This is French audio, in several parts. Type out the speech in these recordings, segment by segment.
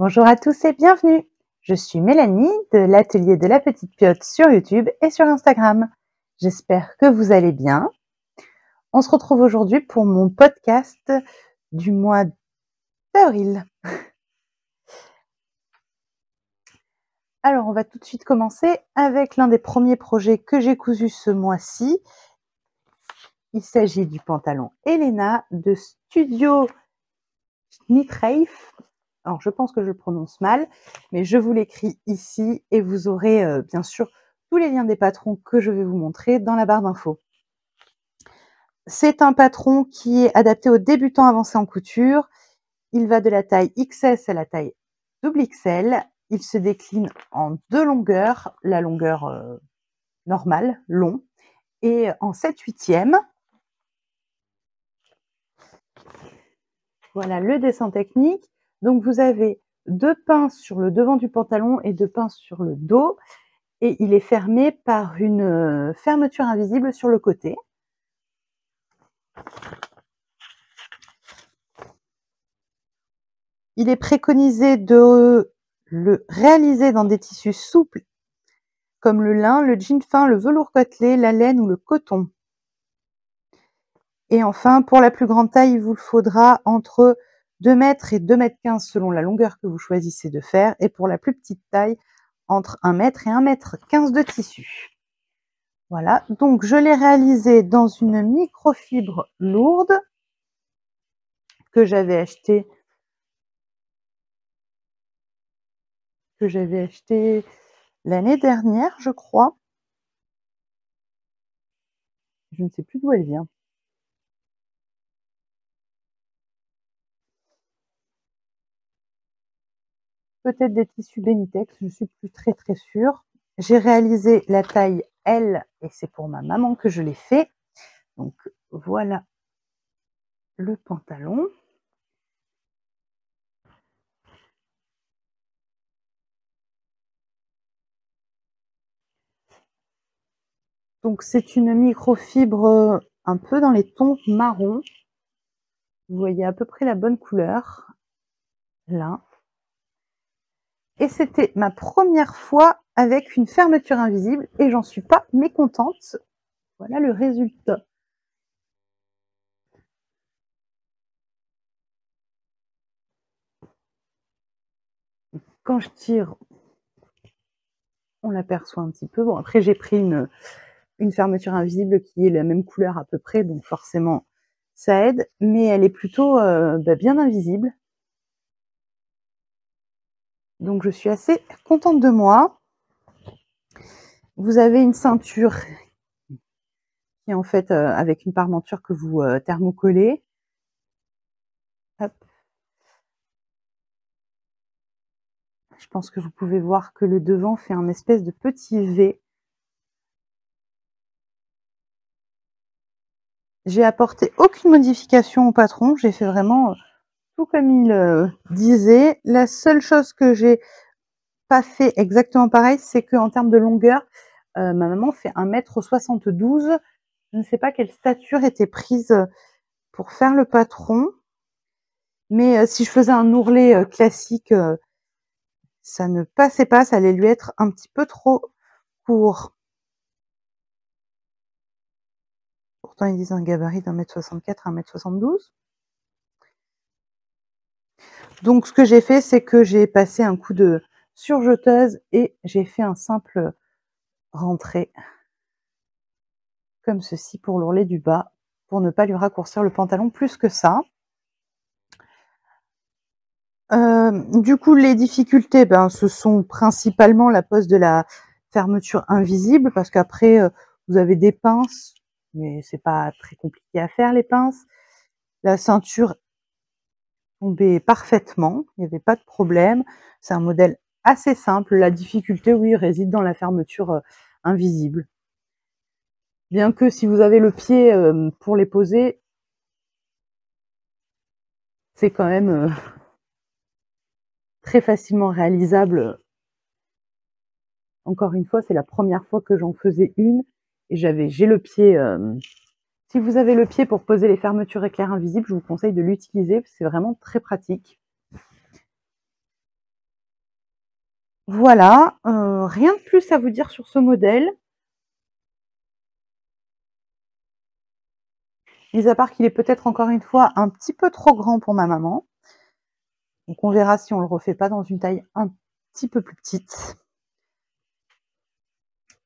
Bonjour à tous et bienvenue. Je suis Mélanie de l'atelier de la petite piote sur YouTube et sur Instagram. J'espère que vous allez bien. On se retrouve aujourd'hui pour mon podcast du mois d'avril. Alors, on va tout de suite commencer avec l'un des premiers projets que j'ai cousu ce mois-ci. Il s'agit du pantalon Elena de Studio Knitreif. Alors, je pense que je le prononce mal, mais je vous l'écris ici et vous aurez bien sûr tous les liens des patrons que je vais vous montrer dans la barre d'infos. C'est un patron qui est adapté aux débutants avancés en couture. Il va de la taille XS à la taille XXL. Il se décline en deux longueurs, la longueur normale, long, et en 7/8e. Voilà le dessin technique. Donc vous avez deux pinces sur le devant du pantalon et deux pinces sur le dos. Et il est fermé par une fermeture invisible sur le côté. Il est préconisé de le réaliser dans des tissus souples comme le lin, le jean fin, le velours côtelé, la laine ou le coton. Et enfin, pour la plus grande taille, il vous faudra entre 2 m et 2 m 15 selon la longueur que vous choisissez de faire. Et pour la plus petite taille, entre 1 m et 1 m 15 de tissu. Voilà, donc je l'ai réalisé dans une microfibre lourde que j'avais acheté l'année dernière, je crois. Je ne sais plus d'où elle vient. Peut-être des tissus Benitex, je ne suis plus très sûre. J'ai réalisé la taille L et c'est pour ma maman que je l'ai fait. Donc voilà le pantalon. Donc c'est une microfibre un peu dans les tons marron. Vous voyez à peu près la bonne couleur là. Et c'était ma première fois avec une fermeture invisible et j'en suis pas mécontente. Voilà le résultat. Quand je tire, on l'aperçoit un petit peu. Bon, après j'ai pris une fermeture invisible qui est la même couleur à peu près, donc forcément ça aide, mais elle est plutôt bien invisible. Donc je suis assez contente de moi. Vous avez une ceinture qui est en fait avec une parmenture que vous thermocollez. Hop. Je pense que vous pouvez voir que le devant fait un espèce de petit V. J'ai apporté aucune modification au patron, j'ai fait vraiment tout comme il disait. La seule chose que j'ai pas fait exactement pareil, c'est qu'en termes de longueur, ma maman fait 1 m 72. Je ne sais pas quelle stature était prise pour faire le patron, mais si je faisais un ourlet classique, ça ne passait pas, ça allait lui être un petit peu trop court. Pourtant, ils disent un gabarit d'1 m 64 à 1 m 72. Donc, ce que j'ai fait, c'est que j'ai passé un coup de surjeteuse et j'ai fait un simple rentré comme ceci pour l'ourlet du bas, pour ne pas lui raccourcir le pantalon plus que ça. Du coup, les difficultés, ce sont principalement la pose de la fermeture invisible, parce qu'après, vous avez des pinces, mais c'est pas très compliqué à faire les pinces. La ceinture tombait parfaitement, il n'y avait pas de problème. C'est un modèle assez simple. La difficulté, oui, réside dans la fermeture invisible. Bien que si vous avez le pied pour les poser, c'est quand même très facilement réalisable. Encore une fois, c'est la première fois que j'en faisais une et j'ai le pied. Si vous avez le pied pour poser les fermetures éclair invisibles, je vous conseille de l'utiliser, c'est vraiment très pratique. Voilà, rien de plus à vous dire sur ce modèle. Mis à part qu'il est peut-être encore une fois un petit peu trop grand pour ma maman. Donc on verra si on le refait pas dans une taille un petit peu plus petite.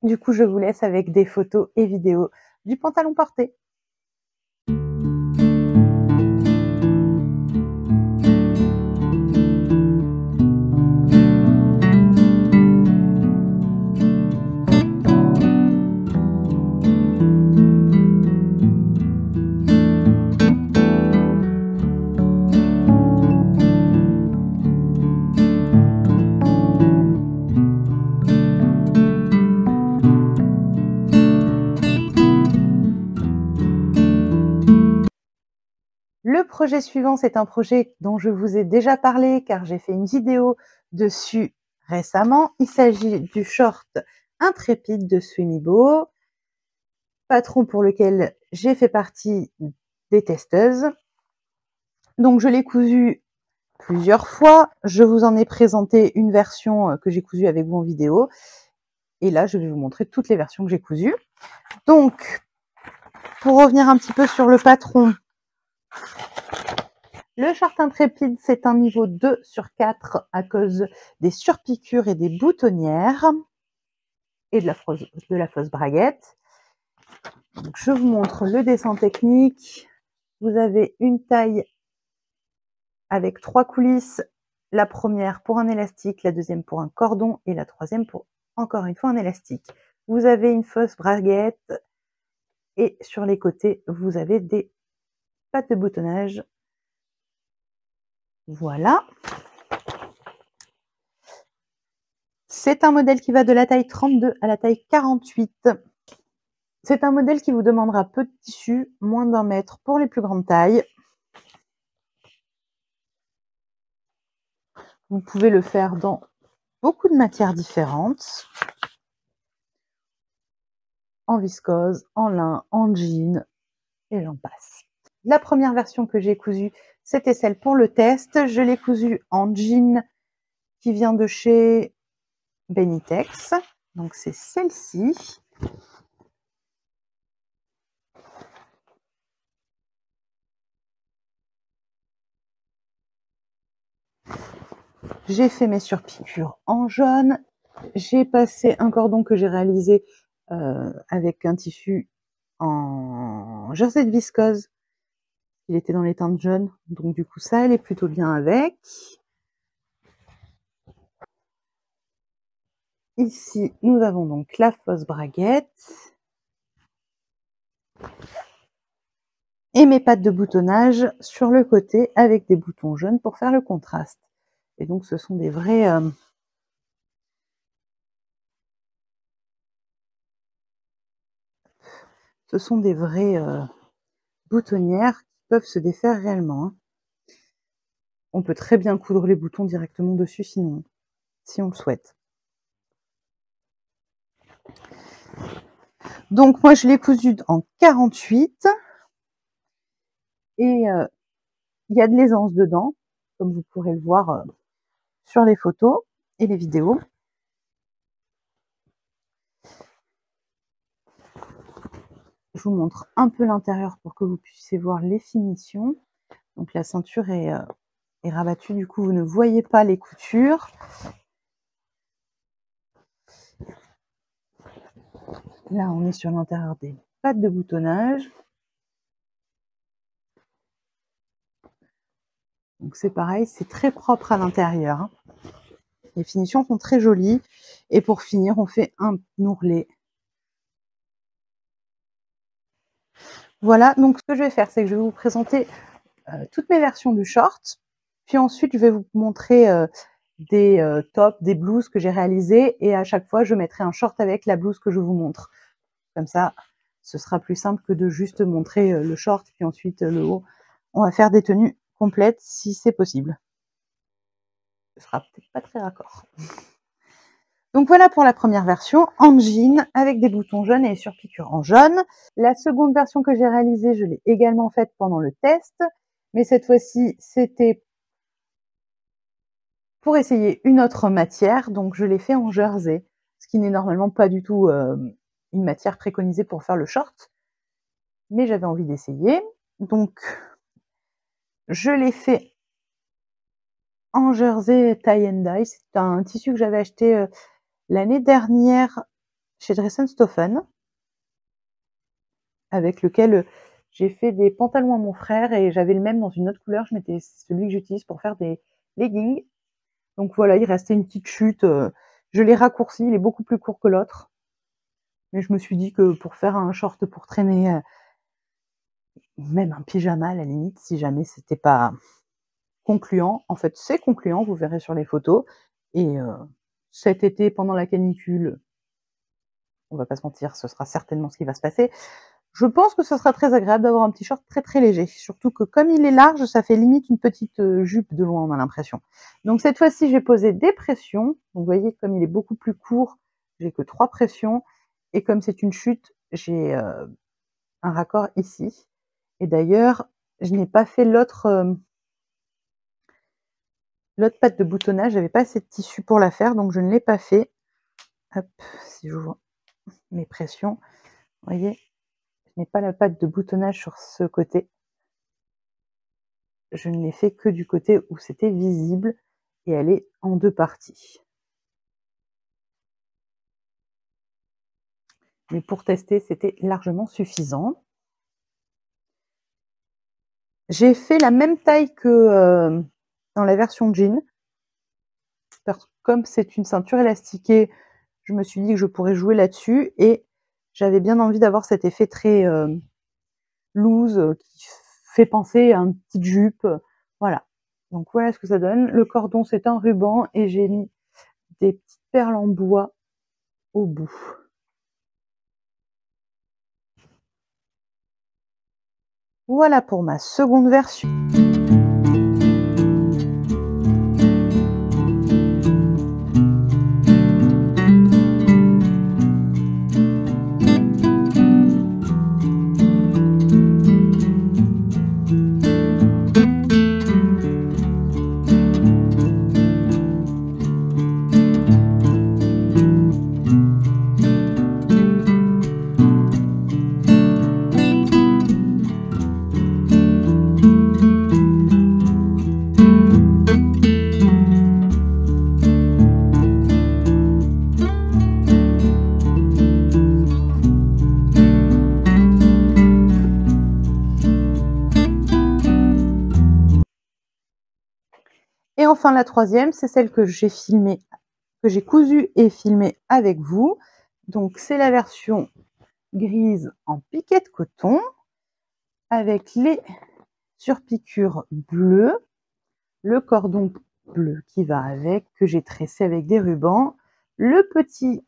Du coup, je vous laisse avec des photos et vidéos du pantalon porté. Le projet suivant, c'est un projet dont je vous ai déjà parlé car j'ai fait une vidéo dessus récemment. Il s'agit du short intrépide de Swimibo, patron pour lequel j'ai fait partie des testeuses. Donc je l'ai cousu plusieurs fois. Je vous en ai présenté une version que j'ai cousue avec vous en vidéo. Et là, je vais vous montrer toutes les versions que j'ai cousues. Donc, pour revenir un petit peu sur le patron, le short intrépide, c'est un niveau 2/4 à cause des surpiqûres et des boutonnières et de la fausse braguette. Donc, je vous montre le dessin technique. Vous avez une taille avec 3 coulisses. La première pour un élastique, la deuxième pour un cordon et la troisième pour encore une fois un élastique. Vous avez une fausse braguette et sur les côtés, vous avez des pattes de boutonnage. Voilà. C'est un modèle qui va de la taille 32 à la taille 48. C'est un modèle qui vous demandera peu de tissu, moins d'1 mètre pour les plus grandes tailles. Vous pouvez le faire dans beaucoup de matières différentes. En viscose, en lin, en jean, et j'en passe. La première version que j'ai cousue, c'était celle pour le test. Je l'ai cousue en jean qui vient de chez Benitex. Donc c'est celle-ci. J'ai fait mes surpiqûres en jaune. J'ai passé un cordon que j'ai réalisé avec un tissu en jersey de viscose. Il était dans les teintes jaunes, donc du coup ça allait plutôt bien avec. Ici, nous avons donc la fausse braguette. Et mes pattes de boutonnage sur le côté avec des boutons jaunes pour faire le contraste. Et donc ce sont des vrais boutonnières qui peuvent se défaire réellement. On peut très bien coudre les boutons directement dessus sinon, si on le souhaite. Donc moi je l'ai cousu en 48 et il y a de l'aisance dedans, comme vous pourrez le voir sur les photos et les vidéos. Je vous montre un peu l'intérieur pour que vous puissiez voir les finitions. Donc la ceinture est rabattue, du coup vous ne voyez pas les coutures. Là on est sur l'intérieur des pattes de boutonnage. Donc c'est pareil, c'est très propre à l'intérieur. Les finitions sont très jolies. Et pour finir, on fait un ourlet. Voilà, donc ce que je vais faire, c'est que je vais vous présenter toutes mes versions du short. Puis ensuite, je vais vous montrer des tops, des blouses que j'ai réalisées. Et à chaque fois, je mettrai un short avec la blouse que je vous montre. Comme ça, ce sera plus simple que de juste montrer le short, puis ensuite le haut. On va faire des tenues complètes si c'est possible. Ce sera peut-être pas très raccord. Donc voilà pour la première version, en jean, avec des boutons jaunes et surpiqûres en jaune. La seconde version que j'ai réalisée, je l'ai également faite pendant le test. Mais cette fois-ci, c'était pour essayer une autre matière, donc je l'ai fait en jersey, ce qui n'est normalement pas du tout une matière préconisée pour faire le short, mais j'avais envie d'essayer. Donc, je l'ai fait en jersey tie and dye. C'est un tissu que j'avais acheté l'année dernière chez Dressenstoffen, avec lequel j'ai fait des pantalons à mon frère et j'avais le même dans une autre couleur. C'est celui que j'utilise pour faire des leggings. Donc voilà, il restait une petite chute. Je l'ai raccourci, il est beaucoup plus court que l'autre. Mais je me suis dit que pour faire un short pour traîner, même un pyjama à la limite, si jamais c'était pas concluant. En fait, c'est concluant, vous verrez sur les photos. Et cet été, pendant la canicule, on va pas se mentir, ce sera certainement ce qui va se passer. Je pense que ce sera très agréable d'avoir un petit short très très léger. Surtout que comme il est large, ça fait limite une petite jupe de loin, on a l'impression. Donc cette fois-ci, j'ai posé des pressions. Donc vous voyez, comme il est beaucoup plus court, j'ai que 3 pressions. Et comme c'est une chute, j'ai un raccord ici. Et d'ailleurs, je n'ai pas fait l'autre patte de boutonnage. J'avais pas assez de tissu pour la faire, donc je ne l'ai pas fait. Hop, si j'ouvre mes pressions, vous voyez, je n'ai pas la patte de boutonnage sur ce côté. Je ne l'ai fait que du côté où c'était visible et elle est en 2 parties. Mais pour tester, c'était largement suffisant. J'ai fait la même taille que dans la version jean. Comme c'est une ceinture élastiquée, je me suis dit que je pourrais jouer là-dessus et j'avais bien envie d'avoir cet effet très loose qui fait penser à une petite jupe. Voilà. Donc voilà ce que ça donne. Le cordon, c'est un ruban et j'ai mis des petites perles en bois au bout. Voilà pour ma seconde version. Et enfin, la troisième, c'est celle que j'ai filmée, que j'ai cousue et filmée avec vous. Donc, c'est la version grise en piqué de coton avec les surpiqûres bleues, le cordon bleu qui va avec, que j'ai tressé avec des rubans, le petit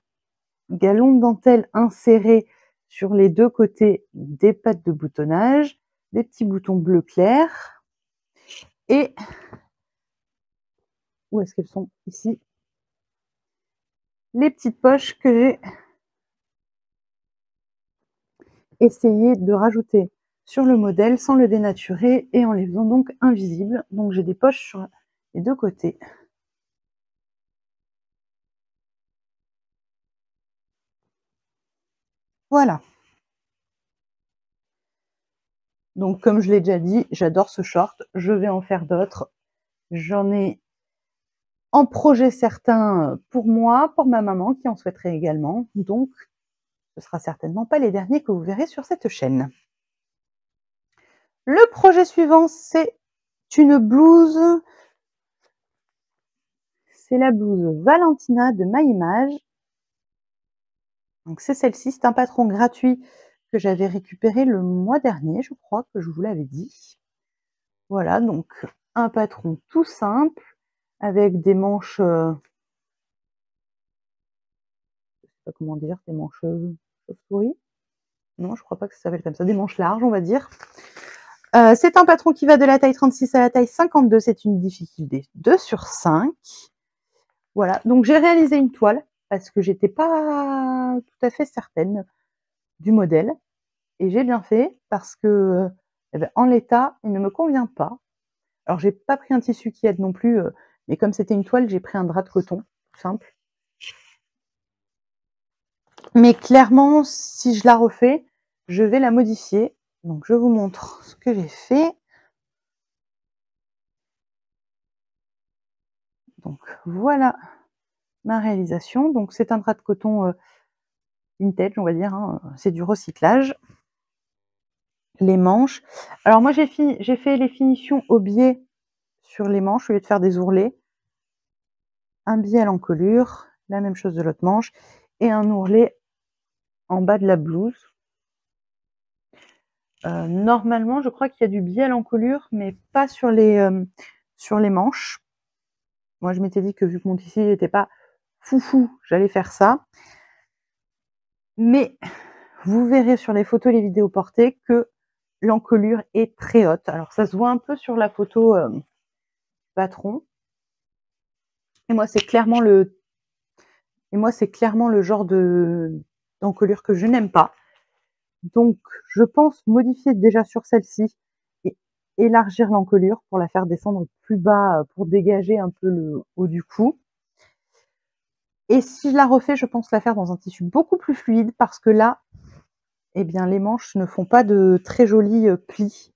galon de dentelle inséré sur les 2 côtés des pattes de boutonnage, des petits boutons bleu clair et où est-ce qu'elles sont? Ici. Les petites poches que j'ai essayé de rajouter sur le modèle sans le dénaturer et en les faisant donc invisibles. Donc j'ai des poches sur les 2 côtés. Voilà. Donc comme je l'ai déjà dit, j'adore ce short. Je vais en faire d'autres. J'en ai en projet certains pour moi, pour ma maman qui en souhaiterait également. Donc ce sera certainement pas les derniers que vous verrez sur cette chaîne. Le projet suivant, c'est une blouse. C'est la blouse Valentina de My Image. Donc c'est celle-ci, c'est un patron gratuit que j'avais récupéré le mois dernier, je crois que je vous l'avais dit. Voilà, donc un patron tout simple avec des manches, je sais pas comment dire, des manches chauve-souris. Non, je crois pas que ça s'appelle comme ça, des manches larges, on va dire. C'est un patron qui va de la taille 36 à la taille 52, c'est une difficulté 2 sur 5. Voilà, donc j'ai réalisé une toile parce que j'étais pas tout à fait certaine du modèle. Et j'ai bien fait parce que en l'état, il ne me convient pas. Alors j'ai pas pris un tissu qui aide non plus, Mais comme c'était une toile, j'ai pris un drap de coton, tout simple. Mais clairement, si je la refais, je vais la modifier. Donc je vous montre ce que j'ai fait. Donc voilà ma réalisation. Donc c'est un drap de coton vintage, on va dire, hein. C'est du recyclage. Les manches. Alors moi j'ai fait les finitions au biais sur les manches au lieu de faire des ourlets. Un biais à l'encolure, la même chose de l'autre manche, et un ourlet en bas de la blouse. Normalement, je crois qu'il y a du biais à l'encolure, mais pas sur les manches. Moi, je m'étais dit que vu que mon tissu n'était pas foufou, j'allais faire ça. Mais vous verrez sur les photos et les vidéos portées que l'encolure est très haute. Alors, ça se voit un peu sur la photo patron. Et moi, c'est clairement le genre d'encolure que je n'aime pas. Donc, je pense modifier déjà sur celle-ci et élargir l'encolure pour la faire descendre plus bas pour dégager un peu le haut du cou. Et si je la refais, je pense la faire dans un tissu beaucoup plus fluide parce que là, eh bien, les manches ne font pas de très jolis plis.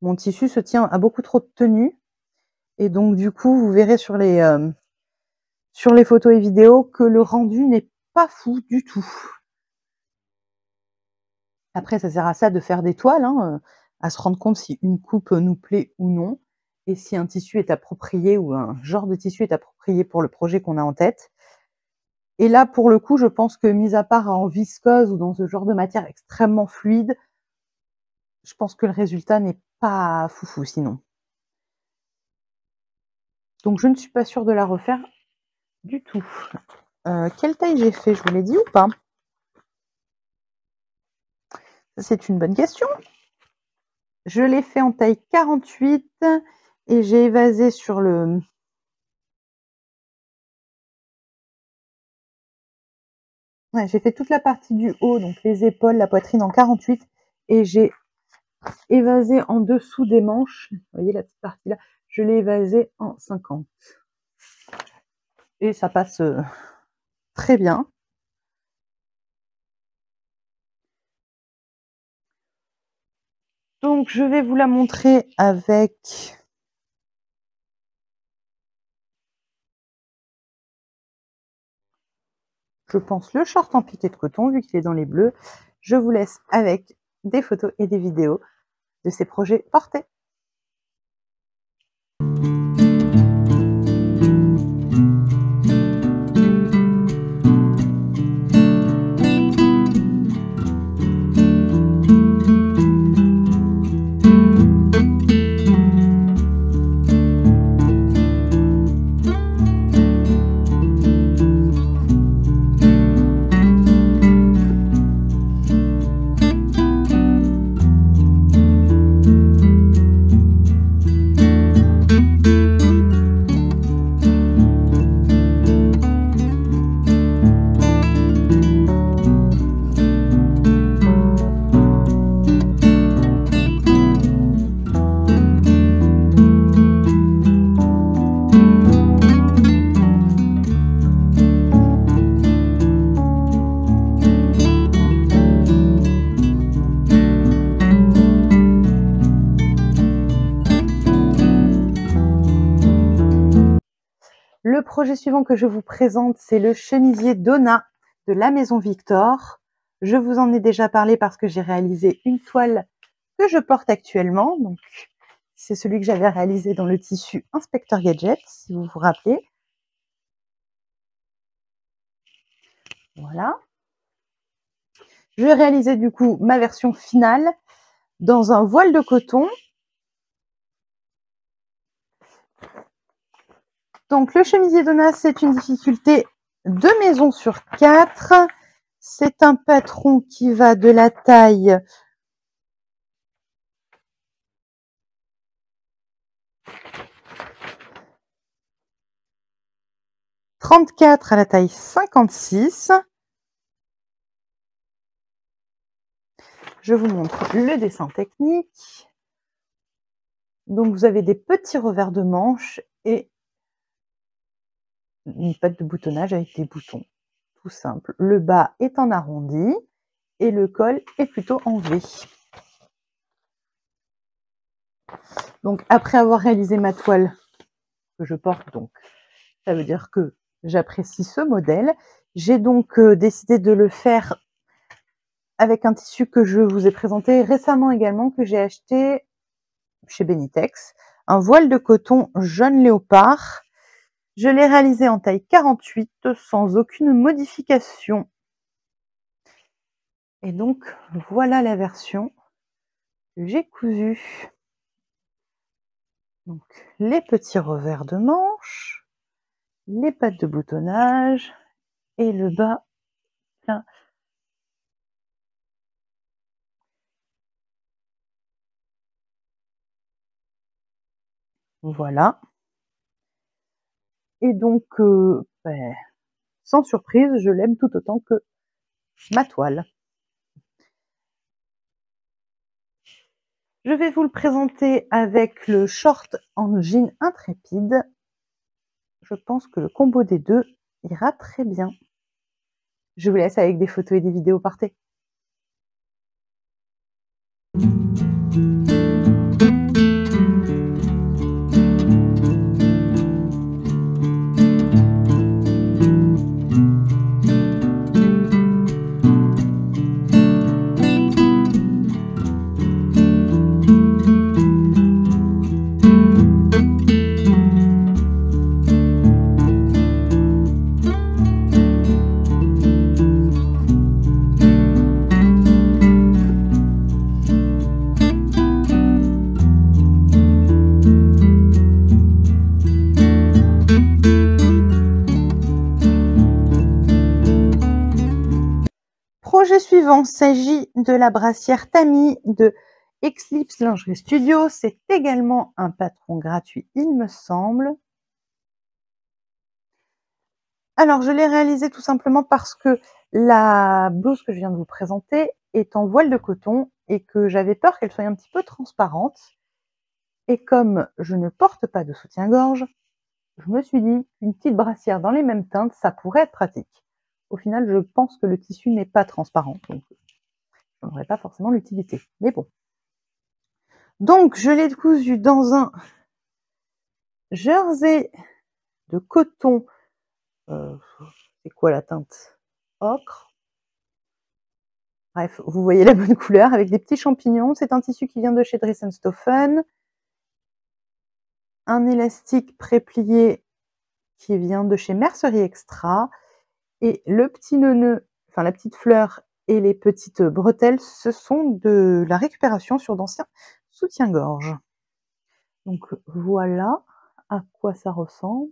Mon tissu se tient à beaucoup trop de tenue et donc du coup, vous verrez sur les photos et vidéos que le rendu n'est pas fou du tout. Après, ça sert à ça de faire des toiles, hein, à se rendre compte si une coupe nous plaît ou non, et si un tissu est approprié ou un genre de tissu est approprié pour le projet qu'on a en tête. Et là, pour le coup, je pense que mis à part en viscose ou dans ce genre de matière extrêmement fluide, je pense que le résultat n'est pas foufou sinon. Donc je ne suis pas sûre de la refaire du tout. Quelle taille j'ai fait? Je vous l'ai dit ou pas? C'est une bonne question. Je l'ai fait en taille 48 et j'ai évasé sur le... Ouais, j'ai fait toute la partie du haut, donc les épaules, la poitrine en 48 et j'ai évasé en dessous des manches. Vous voyez la petite partie là? Je l'ai évasé en 50. Et ça passe très bien. Donc je vais vous la montrer avec... je pense le short en piqué de coton, vu qu'il est dans les bleus. Je vous laisse avec des photos et des vidéos de ces projets portés. Le projet suivant que je vous présente, c'est le chemisier Donna de la Maison Victor. Je vous en ai déjà parlé parce que j'ai réalisé une toile que je porte actuellement. Donc, c'est celui que j'avais réalisé dans le tissu Inspecteur Gadget, si vous vous rappelez. Voilà. Je vais réaliser du coup ma version finale dans un voile de coton. Donc le chemisier Donna, c'est une difficulté 2 maisons sur 4. C'est un patron qui va de la taille « 34 » à la taille 56. Je vous montre le dessin technique. Donc vous avez des petits revers de manches et une patte de boutonnage avec des boutons, tout simple. Le bas est en arrondi et le col est plutôt en V. Donc après avoir réalisé ma toile que je porte, donc ça veut dire que j'apprécie ce modèle. J'ai donc décidé de le faire avec un tissu que je vous ai présenté récemment également, que j'ai acheté chez Benitex, un voile de coton jaune léopard. Je l'ai réalisé en taille 48 sans aucune modification. Et donc voilà la version que j'ai cousue. Donc les petits revers de manche, les pattes de boutonnage et le bas plein. Voilà. Et donc, sans surprise, je l'aime tout autant que ma toile. Je vais vous le présenter avec le short en jean intrépide. Je pense que le combo des deux ira très bien. Je vous laisse avec des photos et des vidéos, partez! Projet suivant s'agit de la brassière Tami de Eclipse Lingerie Studio. C'est également un patron gratuit, il me semble. Alors, je l'ai réalisé tout simplement parce que la blouse que je viens de vous présenter est en voile de coton et que j'avais peur qu'elle soit un petit peu transparente. Et comme je ne porte pas de soutien-gorge, je me suis dit qu'une petite brassière dans les mêmes teintes, ça pourrait être pratique. Au final, je pense que le tissu n'est pas transparent, donc je n'aurais pas forcément l'utilité. Mais bon. Donc, je l'ai cousu dans un jersey de coton. C'est quoi la teinte? Ocre. Bref, vous voyez la bonne couleur avec des petits champignons. C'est un tissu qui vient de chez Dries & Stephen. Un élastique pré-plié qui vient de chez Mercerie Extra. Et le petit nœud, enfin la petite fleur et les petites bretelles, ce sont de la récupération sur d'anciens soutiens-gorge. Donc voilà à quoi ça ressemble.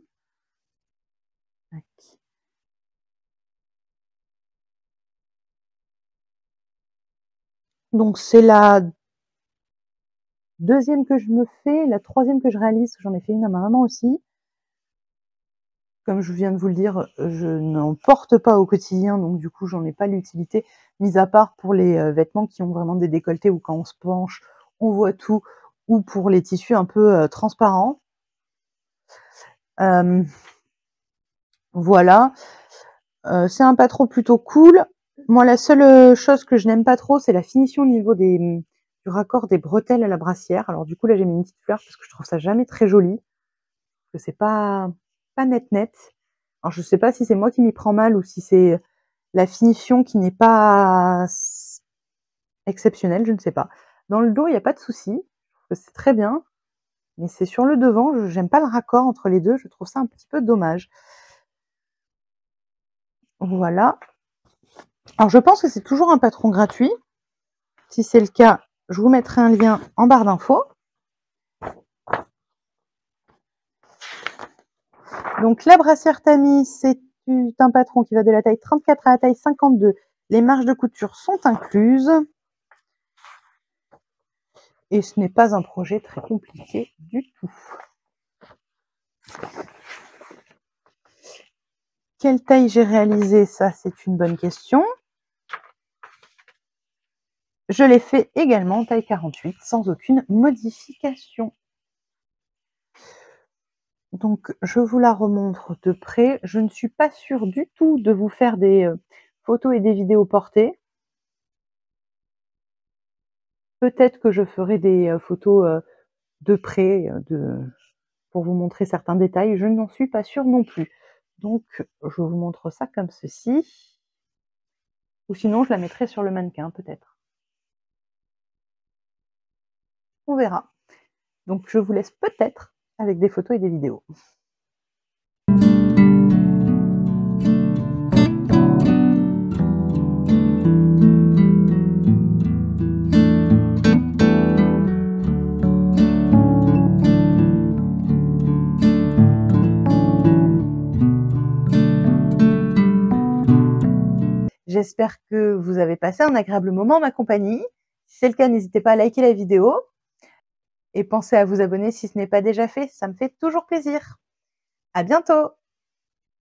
Donc c'est la deuxième que je me fais, la troisième que je réalise, j'en ai fait une à ma maman aussi. Comme je viens de vous le dire, je n'en porte pas au quotidien, donc du coup j'en ai pas l'utilité, mis à part pour les vêtements qui ont vraiment des décolletés ou quand on se penche, on voit tout, ou pour les tissus un peu transparents. Voilà, c'est un patron plutôt cool. Moi, la seule chose que je n'aime pas trop, c'est la finition au niveau du raccord des bretelles à la brassière. Alors du coup, là, j'ai mis une petite fleur parce que je trouve ça jamais très joli, que c'est pas net net. Alors je sais pas si c'est moi qui m'y prends mal ou si c'est la finition qui n'est pas exceptionnelle, je ne sais pas. Dans le dos, il n'y a pas de souci, je trouve que c'est très bien, mais c'est sur le devant, j'aime pas le raccord entre les deux, je trouve ça un petit peu dommage. Voilà. Alors je pense que c'est toujours un patron gratuit. Si c'est le cas, je vous mettrai un lien en barre d'infos. Donc la brassière Tami, c'est un patron qui va de la taille 34 à la taille 52. Les marges de couture sont incluses. Et ce n'est pas un projet très compliqué du tout. Quelle taille j'ai réalisé? Ça, c'est une bonne question. Je l'ai fait également en taille 48, sans aucune modification. Donc je vous la remontre de près. Je ne suis pas sûre du tout de vous faire des, photos et des vidéos portées. Peut-être que je ferai des, photos, de près, pour vous montrer certains détails. Je n'en suis pas sûre non plus. Donc je vous montre ça comme ceci. Ou sinon je la mettrai sur le mannequin peut-être. On verra. Donc je vous laisse peut-être avec des photos et des vidéos. J'espère que vous avez passé un agréable moment en ma compagnie. Si c'est le cas, n'hésitez pas à liker la vidéo et pensez à vous abonner si ce n'est pas déjà fait, ça me fait toujours plaisir. À bientôt!